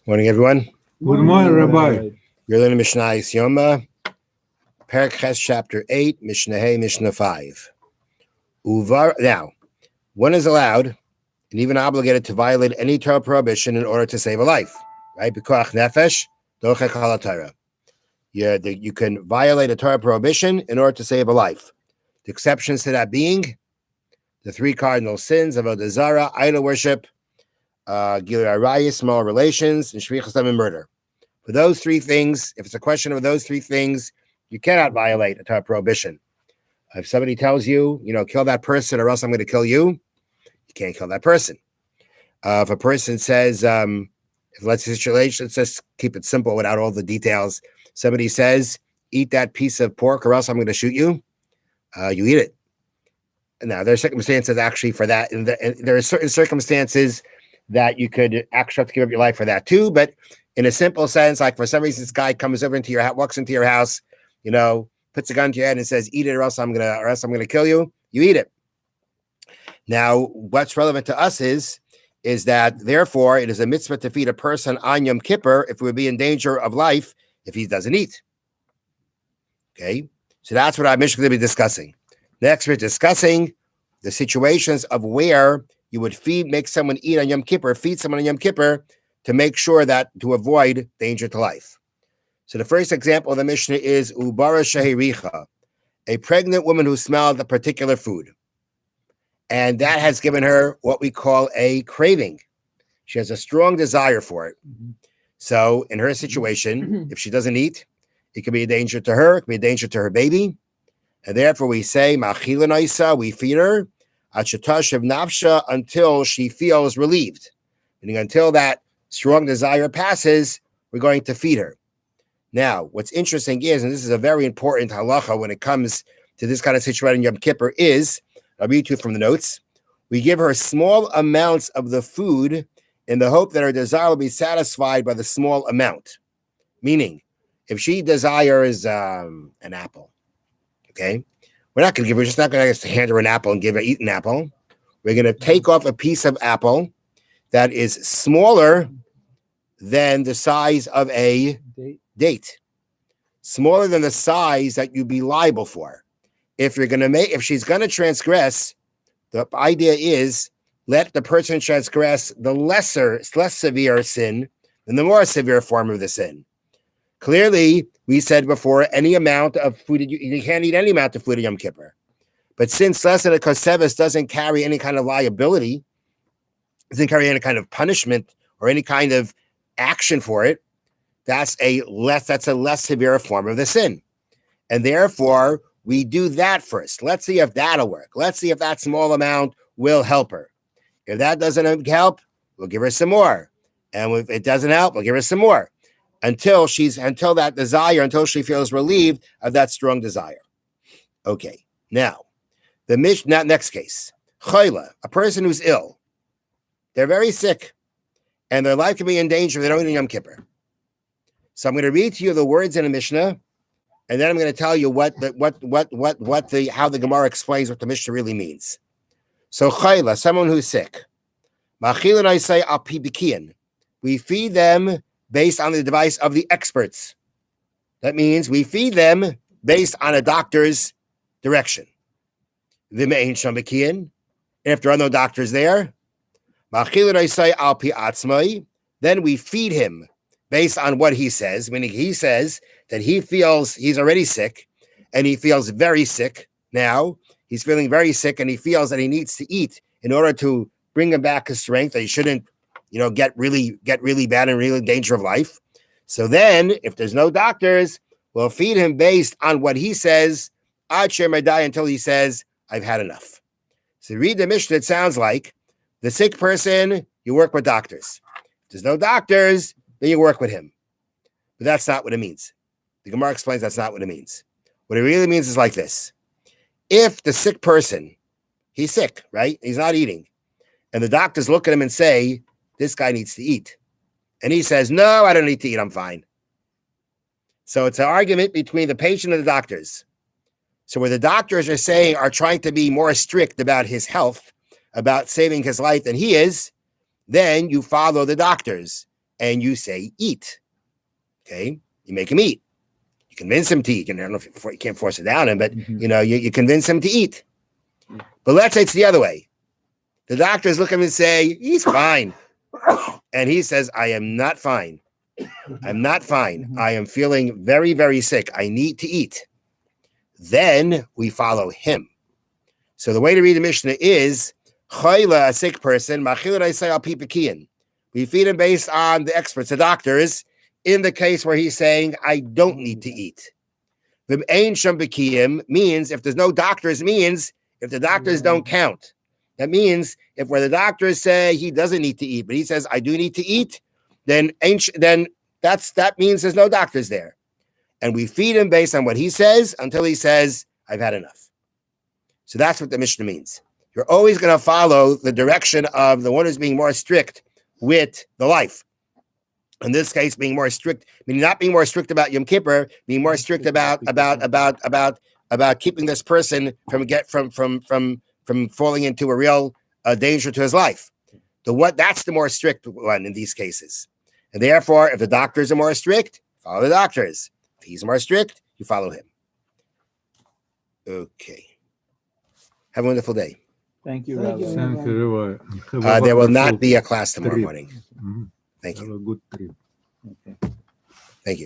Morning, everyone. Good morning, Rabbi. You're learning Mishnah Yoma, Perek Ches, Chapter 8, Mishnah Hey, Mishnah 5. Now, one is allowed and even obligated to violate any Torah prohibition in order to save a life, right? B'koach nefesh, dochek halatayra. You can violate a Torah prohibition in order to save a life. The exceptions to that being the three cardinal sins of avodah zarah, idol worship, gilui arayis, small relations, and shvichas dam, and murder. For those three things, if it's a question of those three things, you cannot violate a Torah prohibition. If somebody tells you, kill that person or else I'm going to kill you, you can't kill that person. If a person says, let's just keep it simple without all the details. Somebody says, eat that piece of pork or else I'm going to shoot you. You eat it. Now, there are circumstances actually for that. And there are certain circumstances that you could actually have to give up your life for that too. But in a simple sense, like for some reason, this guy comes over into your house, walks into your house, puts a gun to your head and says, eat it or else I'm gonna kill you. You eat it. Now, what's relevant to us is that therefore it is a mitzvah to feed a person on Yom Kippur if we would be in danger of life if he doesn't eat. Okay, so that's what our Mishnah will be discussing. Next, we're discussing the situations of where you would make someone eat on Yom Kippur, feed someone on Yom Kippur to make sure that to avoid danger to life. So the first example of the Mishnah is Ubara Shahiricha, a pregnant woman who smelled a particular food. And that has given her what we call a craving. She has a strong desire for it. So in her situation, if she doesn't eat, it could be a danger to her, it could be a danger to her baby. And therefore we say, Ma'achilanaisa, we feed her, Achatashav Nafsha, until she feels relieved. Meaning until that strong desire passes, we're going to feed her. Now, what's interesting is, and this is a very important halacha when it comes to this kind of situation in Yom Kippur, is, I'll read to you from the notes, we give her small amounts of the food in the hope that her desire will be satisfied by the small amount. Meaning, if she desires an apple, okay, we're not going to give her, just not going to hand her an apple and give her eat an apple. We're going to take off a piece of apple that is smaller than the size of a date, smaller than the size that you'd be liable for. If she's going to transgress, the idea is let the person transgress the less severe sin than the more severe form of the sin. Clearly, we said before, any amount of food, you can't eat any amount of food in Yom Kippur. But since less than a kosevis doesn't carry any kind of liability, doesn't carry any kind of punishment or any kind of action for it, that's a less severe form of the sin. And therefore, we do that first. Let's see if that'll work. Let's see if that small amount will help her. If that doesn't help, we'll give her some more. And if it doesn't help, we'll give her some more. Until she feels relieved of that strong desire. Okay, now, next case. Chayla, a person who's ill. They're very sick, and their life can be in danger if they don't eat Yom Kippur. So I'm going to read to you the words in the Mishnah, and then I'm going to tell you how the Gemara explains what the Mishnah really means. So Chayla, someone who's sick. Ma'achilin I say al pi bikiyin. We feed them based on the advice of the experts. That means we feed them based on a doctor's direction. V'me'ein sham bikiyin. If there are no doctors there, ma'achilin I say al pi atzmai. Then we feed him based on what he says, meaning he says that he feels he's already sick and he feels very sick now. He's feeling very sick and he feels that he needs to eat in order to bring him back his strength, that he shouldn't, get really bad and really in danger of life. So then, if there's no doctors, we'll feed him based on what he says, until he says, I've had enough. So read the Mishnah, it sounds like the sick person, you work with doctors. If there's no doctors, then you work with him. But that's not what it means. The Gemara explains that's not what it means. What it really means is like this. If the sick person, he's sick, right? He's not eating. And the doctors look at him and say, this guy needs to eat. And he says, no, I don't need to eat. I'm fine. So it's an argument between the patient and the doctors. So where the doctors are trying to be more strict about his health, about saving his life than he is, then you follow the doctors. and you say eat. Okay, you make him eat. You convince him to eat. I don't know if you can't force it down him, but you convince him to eat. But let's say it's the other way. The doctors look at him and say, he's fine. And he says, I am not fine. I'm not fine. I am feeling very, very sick. I need to eat. Then we follow him. So the way to read the Mishnah is, a sick person, we feed him based on the experts, the doctors, in the case where he's saying, I don't need to eat. Means if there's no doctors, means if the doctors don't count. That means if where the doctors say he doesn't need to eat, but he says, I do need to eat, then that means there's no doctors there. And we feed him based on what he says until he says, I've had enough. So that's what the Mishnah means. You're always going to follow the direction of the one who's being more strict with the life. In this case, being more strict, meaning not being more strict about Yom Kippur, being more strict about keeping this person from falling into a real danger to his life. That's the more strict one in these cases. And therefore, if the doctors are more strict, follow the doctors. If he's more strict, you follow him. Okay. Have a wonderful day. Thank you, Rabbi. Thank you, There will not be a class tomorrow morning. Mm-hmm. Thank you. Have a good trip. Okay. Thank you.